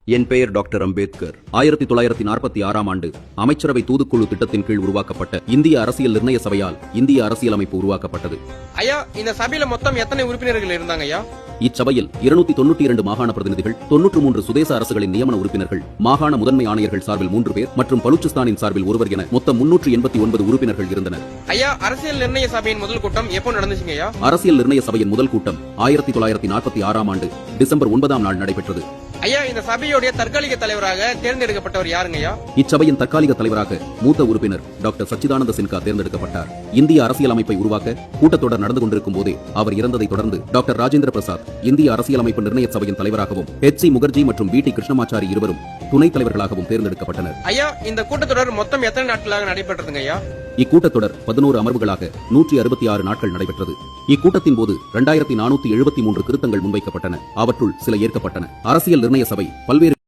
என் பெயர் டாக்டர் அம்பேத்கர். 1946ஆம் ஆண்டு அமைச்சரவை தூதுக்குழு திட்டத்தின் கீழ் உருவாக்கப்பட்ட இந்திய அரசியல் நிர்ணய சபையால் இந்திய அரசியலமைப்பு உருவாக்கப்பட்டது. ஐயா, இந்த சபையில மொத்தம் எத்தனை உறுப்பினர்கள் இருந்தாங்க ஐயா? இச்சபையில் 292 மாகாண பிரதிநிதிகள், 93 சுதேச அரசுகளின் நியமன உறுப்பினர்கள், மாகாண முதன்மை ஆணையர்கள் சார்பில் 3 பேர் மற்றும் பலூச்சிஸ்தானின் சார்பில் 1 என மொத்தம் 389 உறுப்பினர்கள் இருந்தனர். ஐயா, அரசியல் நிர்ணய சபையின் முதல் கூட்டம் எப்போ நடந்துச்சுங்க ஐயா? அரசியல் நிர்ணய சபையின் முதல் கூட்டம் 1946ஆம் ஆண்டு டிசம்பர் 9ஆம் நாள் நடைபெற்றது. ஐயா, இந்த சபையுடைய தற்காலிக தலைவராக தேர்ந்தெடுக்கப்பட்டவர் யாருங்க ஐயா? இச்சபையின் தற்காலிக தலைவராக மூத்த உறுப்பினர் டாக்டர் சச்சிதானந்த சின்ஹா தேர்ந்தெடுக்கப்பட்டார். இந்திய அரசியலமைப்பை உருவாக்க கூட்டத்தொடர் நடந்து கொண்டிருக்கும் போதே அவர் இறந்ததை தொடர்ந்து டாக்டர் ராஜேந்திர பிரசாத் இந்திய அரசியலமைப்பு நிர்ணய சபையின் தலைவராகவும், HC முகர்ஜி மற்றும் VT கிருஷ்ணமாச்சாரி இருவரும் துணைத் தலைவர்களாகவும் தேர்ந்தெடுக்கப்பட்டனர். ஐயா, இந்த கூட்டத்தொடர் மொத்தம் எத்தனை நாட்களாக நடைபெற்றதுங்க ஐயா? இக்கூட்டத்தொடர் 11 அமர்வுகளாக 166 நாட்கள் நடைபெற்றது. இக்கூட்டத்தின் போது 2473 திருத்தங்கள் முன்வைக்கப்பட்டன. அவற்றுள் சில ஏற்கப்பட்டன. அரசியல் நிர்ணய சபை பல்வேறு